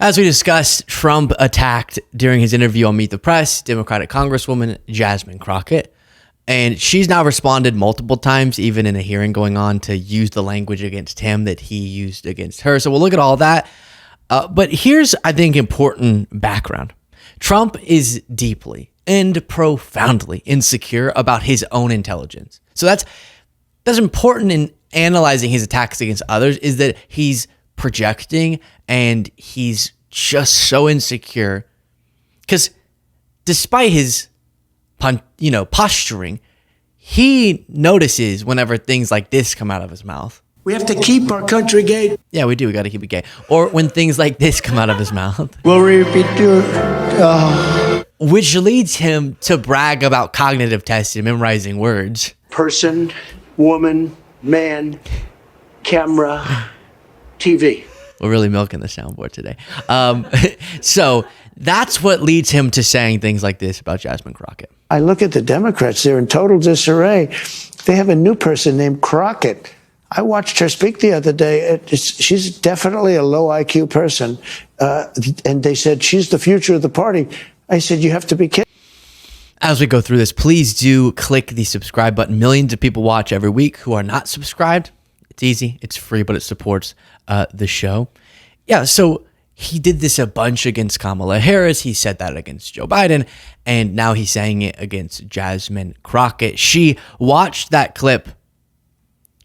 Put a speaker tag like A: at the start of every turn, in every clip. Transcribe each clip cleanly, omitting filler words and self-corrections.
A: As we discussed, Trump attacked during his interview on Meet the Press, Democratic Congresswoman Jasmine Crockett. And she's now responded multiple times, even in a hearing going on, to use the language against him that he used against her. So we'll look at all that. But here's, I think, important background. Trump is deeply and profoundly insecure about his own intelligence. So that's important in analyzing his attacks against others, is that he's projecting and he's just so insecure because despite his posturing, he notices whenever things like this come out of his mouth.
B: We have to keep our country gay.
A: Yeah, we do. We got to keep it gay. Or when things like this come out of his mouth.
B: Glory be to
A: which leads him to brag about cognitive testing, memorizing words.
B: Person, woman, man, camera, TV.
A: We're really milking the soundboard today. So that's what leads him to saying things like this about Jasmine Crockett.
B: I look at the Democrats, they're in total disarray. They have a new person named Crockett. I watched her speak the other day. She's definitely a low IQ person. And they said, she's the future of the party. I said, you have to be kidding.
A: As we go through this, please do click the subscribe button. Millions of people watch every week who are not subscribed. It's easy. It's free, but it supports the show. Yeah, so he did this a bunch against Kamala Harris. He said that against Joe Biden. And now he's saying it against Jasmine Crockett. She watched that clip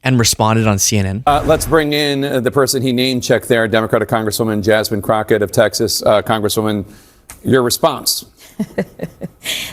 A: and responded on CNN.
C: Let's bring in the person he name-checked there, Democratic Congresswoman Jasmine Crockett of Texas. Congresswoman, your response.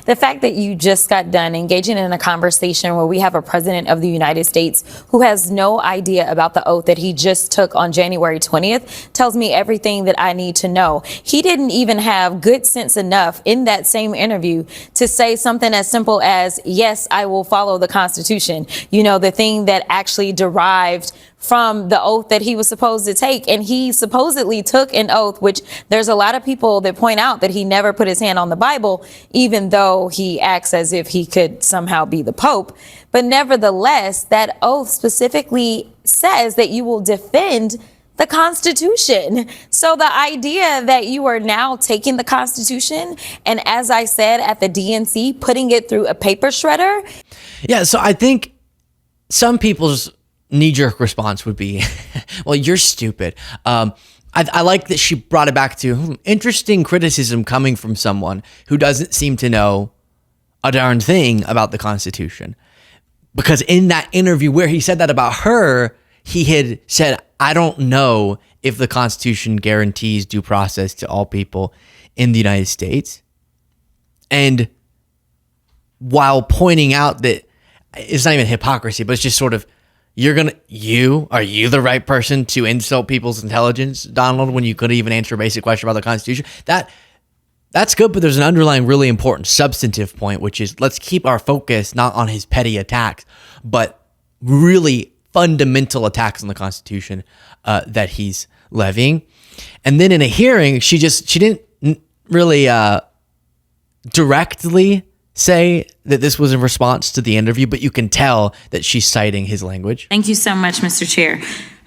D: The fact that you just got done engaging in a conversation where we have a president of the United States who has no idea about the oath that he just took on January 20th tells me everything that I need to know. He didn't even have good sense enough in that same interview to say something as simple as, yes, I will follow the Constitution. You know, the thing that actually derived from the oath that he was supposed to take. And he supposedly took an oath, which there's a lot of people that point out that he never put his hand on the Bible, even though he acts as if he could somehow be the Pope. But nevertheless, that oath specifically says that you will defend the Constitution. So the idea that you are now taking the Constitution and, as I said at the DNC, putting it through a paper shredder.
A: Yeah, so I think some people's knee-jerk response would be, well, you're stupid. I like that she brought it back to interesting criticism coming from someone who doesn't seem to know a darn thing about the Constitution. Because in that interview where he said that about her, he had said, I don't know if the Constitution guarantees due process to all people in the United States. And while pointing out that it's not even hypocrisy, but it's just sort of, are you the right person to insult people's intelligence, Donald, when you couldn't even answer a basic question about the Constitution? That's good, but there's an underlying really important substantive point, which is let's keep our focus not on his petty attacks, but really fundamental attacks on the Constitution that he's levying. And then in a hearing, she didn't really directly say that this was in response to the interview, but you can tell that she's citing his language.
D: Thank you so much, Mr. Chair.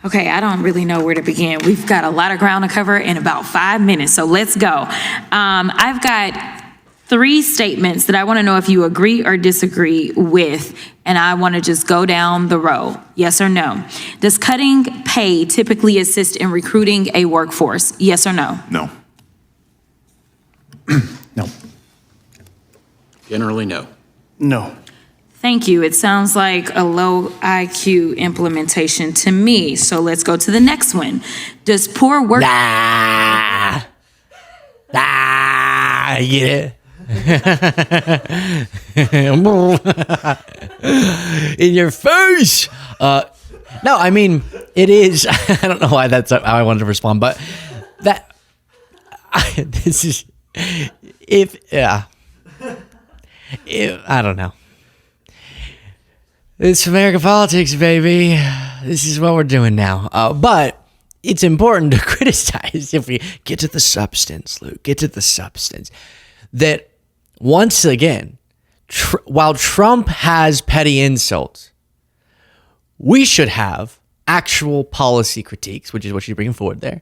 D: Okay, I don't really know where to begin. We've got a lot of ground to cover in about 5 minutes, so let's go. I've got 3 statements that I want to know if you agree or disagree with, and I want to just go down the row. Yes or no? Does cutting pay typically assist in recruiting a workforce? Yes or no?
E: No. No.
F: Generally, no.
B: No.
D: Thank you. It sounds like a low IQ implementation to me. So let's go to the next one. Does poor work...
A: Yeah. In your face. No, I mean, it is. I don't know why that's how I wanted to respond, but this is, I don't know. It's American politics, baby. This is what we're doing now. But it's important to criticize if we get to the substance, Luke. Get to the substance. That once again, while Trump has petty insults, we should have actual policy critiques, which is what you're bringing forward there.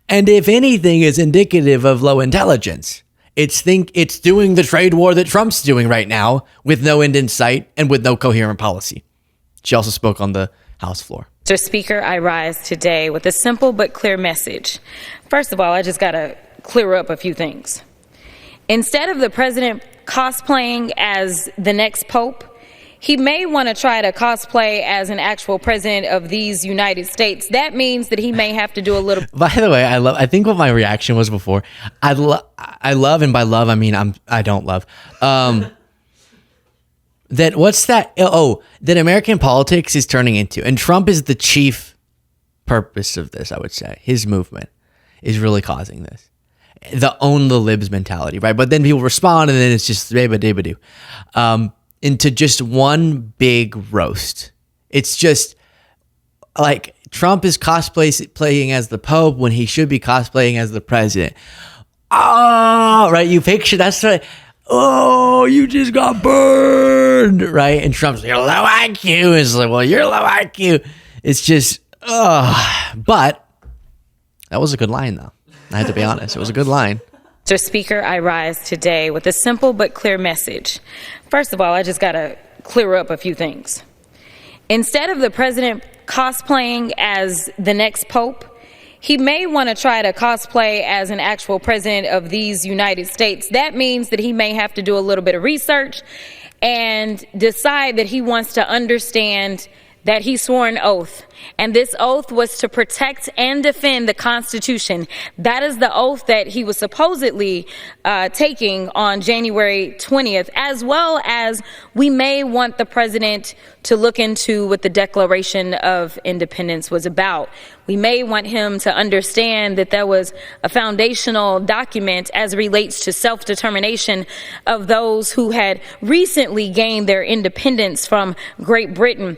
A: And if anything is indicative of low intelligence, it's doing the trade war that Trump's doing right now with no end in sight and with no coherent policy. She also spoke on the House floor.
D: Mr. Speaker, I rise today with a simple but clear message. First of all, I just got to clear up a few things. Instead of the president cosplaying as the next pope, he may want to try to cosplay as an actual president of these United States. That means that he may have to do a little.
A: By the way, I think what my reaction was before. I love, and by love I mean I don't love. That what's that? Oh, that American politics is turning into, and Trump is the chief purpose of this. I would say his movement is really causing this, the own the libs mentality, right? But then people respond, and then it's just deba-deba-doo. Into just one big roast. It's just like Trump is cosplaying as the Pope when he should be cosplaying as the president. Oh, right. You picture that's right. Oh, you just got burned, right? And Trump's like, you're low IQ. It's like, well, you're low IQ. It's just, but that was a good line, though. I had to be honest. It was a good line.
D: Mr. Speaker, I rise today with a simple but clear message. First of all, I just got to clear up a few things. Instead of the president cosplaying as the next pope, he may want to try to cosplay as an actual president of these United States. That means that he may have to do a little bit of research and decide that he wants to understand that he swore an oath, and this oath was to protect and defend the Constitution. That is the oath that he was supposedly taking on January 20th, as well as we may want the president to look into what the Declaration of Independence was about. We may want him to understand that there was a foundational document as it relates to self-determination of those who had recently gained their independence from Great Britain.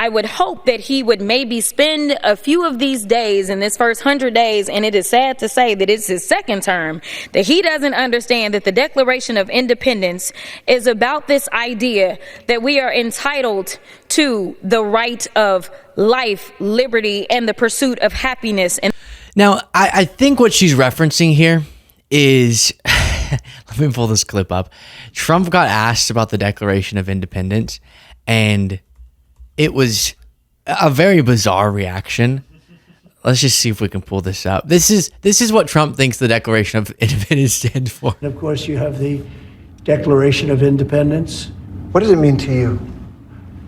D: I would hope that he would maybe spend a few of these days in this first 100 days, and it is sad to say that it's his second term, that he doesn't understand that the Declaration of Independence is about this idea that we are entitled to the right of life, liberty, and the pursuit of happiness. And
A: now, I think what she's referencing here is, let me pull this clip up. Trump got asked about the Declaration of Independence, and it was a very bizarre reaction. Let's just see if we can pull this up. This is what Trump thinks the Declaration of Independence stands for.
E: And of course, you have the Declaration of Independence.
F: What does it mean to you?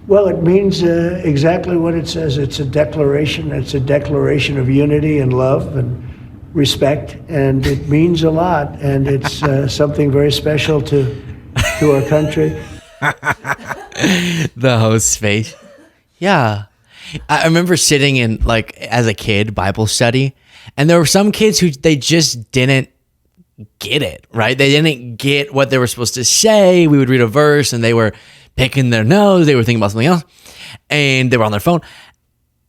E: Well, it means exactly what it says. It's a declaration. It's a declaration of unity and love and respect, and it means a lot. And it's something very special to our country.
A: The host's face. Yeah. I remember sitting in, like, as a kid, Bible study, and there were some kids who they just didn't get it, right? They didn't get what they were supposed to say. We would read a verse, and they were picking their nose. They were thinking about something else, and they were on their phone.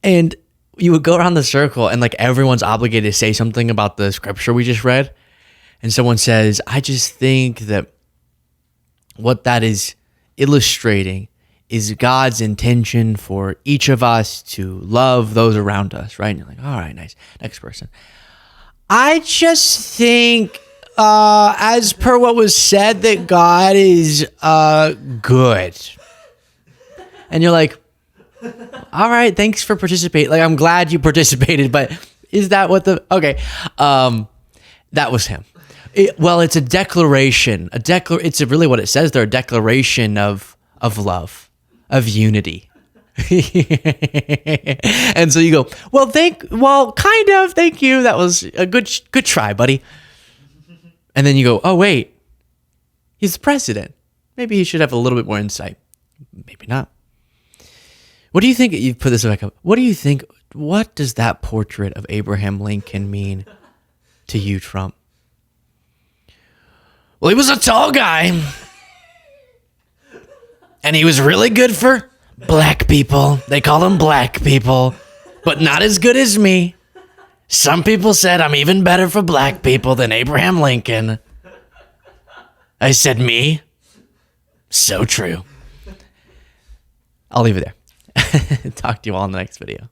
A: And you would go around the circle, and, like, everyone's obligated to say something about the scripture we just read. And someone says, I just think that what that is illustrating is God's intention for each of us to love those around us, right? And you're like, all right, nice. Next person. I just think, as per what was said, that God is good. And you're like, all right, thanks for participating. Like, I'm glad you participated, but is that what the... Okay. That was him. It's a declaration. It's really what it says there, a declaration of love. Of unity. And so you go, kind of, thank you. That was a good try, buddy. And then you go, oh, wait, he's the president. Maybe he should have a little bit more insight. Maybe not. What do you think? You put this back up. What do you think? What does that portrait of Abraham Lincoln mean to you, Trump? Well, he was a tall guy. And he was really good for black people. They call him black people, but not as good as me. Some people said I'm even better for black people than Abraham Lincoln. I said, me? So true. I'll leave it there. Talk to you all in the next video.